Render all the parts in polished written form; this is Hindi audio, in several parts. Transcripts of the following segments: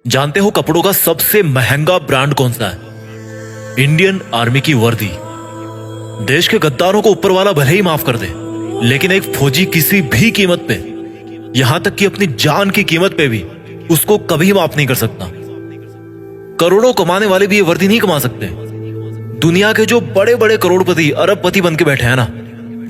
जानते हो कपड़ों का सबसे महंगा ब्रांड कौन सा है? इंडियन आर्मी की वर्दी। देश के गद्दारों को ऊपर वाला भले ही माफ कर दे, लेकिन एक फौजी किसी भी कीमत पे, यहां तक कि अपनी जान की कीमत पे भी उसको कभी माफ नहीं कर सकता। करोड़ों कमाने वाले भी ये वर्दी नहीं कमा सकते। दुनिया के जो बड़े बड़े करोड़पति अरबपति बन के बैठे हैं ना,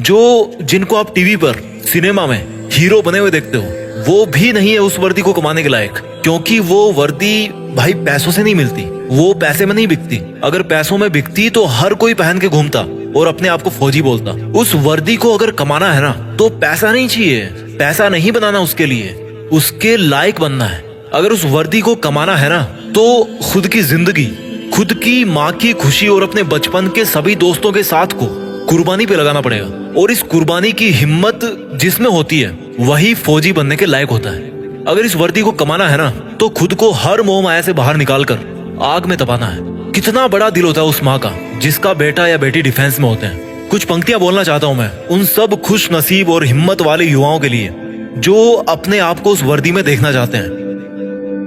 जो जिनको आप टीवी पर सिनेमा में हीरो बने हुए देखते हो, वो भी नहीं है उस वर्दी को कमाने के लायक। क्योंकि वो वर्दी भाई पैसों से नहीं मिलती, वो पैसे में नहीं बिकती। अगर पैसों में बिकती तो हर कोई पहन के घूमता और अपने आप को फौजी बोलता। उस वर्दी को अगर कमाना है ना, तो पैसा नहीं चाहिए, पैसा नहीं बनाना उसके लिए, उसके लायक बनना है। अगर उस वर्दी को कमाना है ना, तो खुद की जिंदगी, खुद की माँ की खुशी और अपने बचपन के सभी दोस्तों के साथ को कुर्बानी पे लगाना पड़ेगा। और इस कुर्बानी की हिम्मत जिसमें होती है, वही फौजी बनने के लायक होता है। अगर इस वर्दी को कमाना है ना, तो खुद को हर मोह माया से बाहर निकालकर आग में तपाना है। कितना बड़ा दिल होता है उस माँ का जिसका बेटा या बेटी डिफेंस में होते हैं। कुछ पंक्तियां बोलना चाहता हूं मैं उन सब खुश नसीब और हिम्मत वाले युवाओं के लिए जो अपने आप को उस वर्दी में देखना चाहते हैं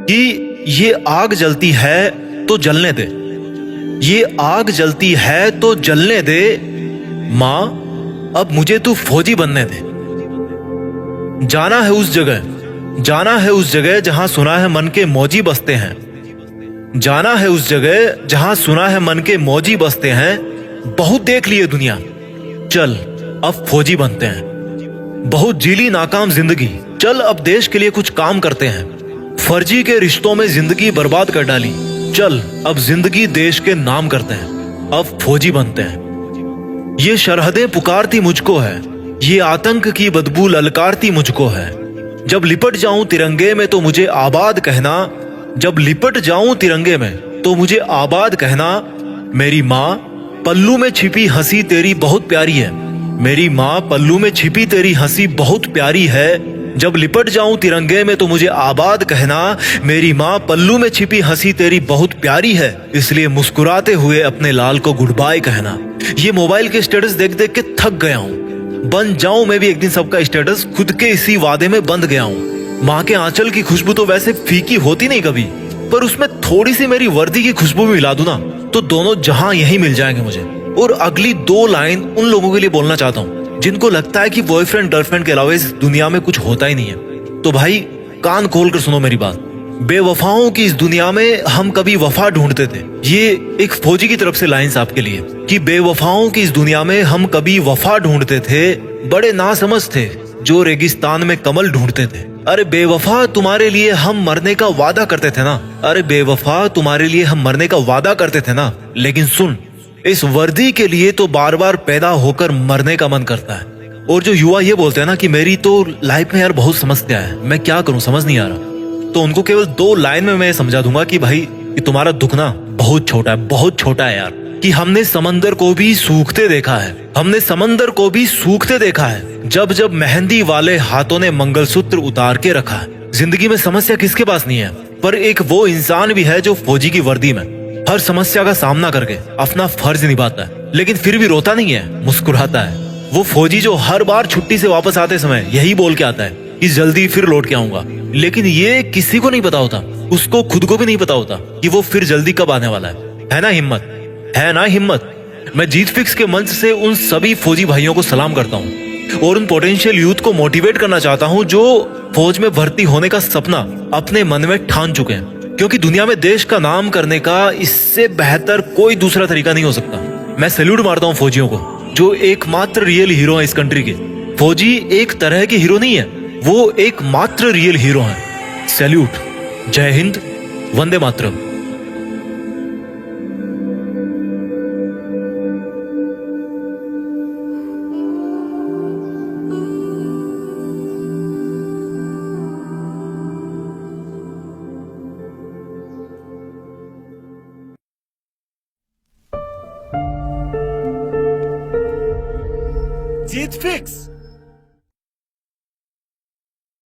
कि ये आग जलती है तो जलने दे, ये आग जलती है तो जलने दे, माँ अब मुझे तू फौजी बनने दे। जाना है उस जगह, जाना है उस जगह जहां सुना है मन के मौजी बसते हैं, जाना है उस जगह जहां सुना है मन के मौजी बसते हैं। बहुत देख लिए दुनिया, चल अब फौजी बनते हैं। बहुत जीली नाकाम जिंदगी, चल अब देश के लिए कुछ काम करते हैं। फर्जी के रिश्तों में जिंदगी बर्बाद कर डाली, चल अब जिंदगी देश के नाम करते हैं। अब फौजी बनते हैं। ये सरहदें पुकारती मुझको है, ये आतंक की बदबू ललकारती मुझको है। जब लिपट जाऊं तिरंगे में तो मुझे आबाद कहना, जब लिपट जाऊं तिरंगे में तो मुझे आबाद कहना। मेरी माँ पल्लू में छिपी हंसी तेरी बहुत प्यारी है, मेरी माँ पल्लू में छिपी तेरी हंसी बहुत प्यारी है। जब लिपट जाऊं तिरंगे में तो मुझे आबाद कहना, मेरी माँ पल्लू में छिपी हंसी तेरी बहुत प्यारी है। इसलिए मुस्कुराते हुए अपने लाल को गुड बाय कहना। ये मोबाइल के स्टेटस देख देख के थक गया हूँ, बन जाऊं मैं भी एक दिन सबका स्टेटस, खुद के इसी वादे में बंध गया हूँ। माँ के आंचल की खुशबू तो वैसे फीकी होती नहीं कभी, पर उसमें थोड़ी सी मेरी वर्दी की खुशबू भी मिला दूं ना, तो दोनों जहां यही मिल जाएंगे मुझे। और अगली दो लाइन उन लोगों के लिए बोलना चाहता हूँ जिनको लगता है कि बॉयफ्रेंड गर्लफ्रेंड के अलावा इस दुनिया में कुछ होता ही नहीं है। तो भाई कान खोल कर सुनो मेरी बात। बेवफाओं की इस दुनिया में हम कभी वफा ढूंढते थे, ये एक फौजी की तरफ से लाइंस आपके लिए, कि बेवफाओं की इस दुनिया में हम कभी वफा ढूंढते थे, बड़े नासमझ थे जो रेगिस्तान में कमल ढूंढते थे। अरे बेवफा तुम्हारे लिए हम मरने का वादा करते थे ना, अरे बेवफा तुम्हारे लिए हम मरने का वादा करते थे ना। लेकिन सुन, इस वर्दी के लिए तो बार बार पैदा होकर मरने का मन करता है। और जो युवा ये बोलते हैं ना कि मेरी तो लाइफ में यार बहुत समस्या है, मैं क्या करूं समझ नहीं आ रहा, तो उनको केवल दो लाइन में मैं समझा दूंगा कि भाई कि तुम्हारा दुख ना बहुत छोटा है, बहुत छोटा है यार। कि हमने समंदर को भी सूखते देखा है, हमने समंदर को भी सूखते देखा है, जब जब मेहंदी वाले हाथों ने मंगलसूत्र उतार के रखा है। जिंदगी में समस्या किसके पास नहीं है, पर एक वो इंसान भी है जो फौजी की वर्दी में हर समस्या का सामना करके अपना फर्ज निभाता है, लेकिन फिर भी रोता नहीं है, मुस्कुराता है। वो फौजी जो हर बार छुट्टी से वापस आते समय यही बोल के आता है कि जल्दी फिर लौट के आऊंगा, लेकिन ये किसी को नहीं पता होता, उसको खुद को भी नहीं पता होता कि वो फिर जल्दी कब आने वाला है ना हिम्मत, है ना हिम्मत। मैं जीत फिक्स के मंच से उन सभी फौजी भाइयों को सलाम करता हूँ और उन पोटेंशियल यूथ को मोटिवेट करना चाहता हूँ जो फौज में भर्ती होने का सपना अपने मन में ठान चुके हैं। क्योंकि दुनिया में देश का नाम करने का इससे बेहतर कोई दूसरा तरीका नहीं हो सकता। मैं सैल्यूट मारता हूँ फौजियों को जो एकमात्र रियल हीरो है इस कंट्री के। फौजी एक तरह के हीरो नहीं है, वो एकमात्र रियल हीरो है। सैल्यूट, जय हिंद, वंदे मातरम। जीत फिक्स।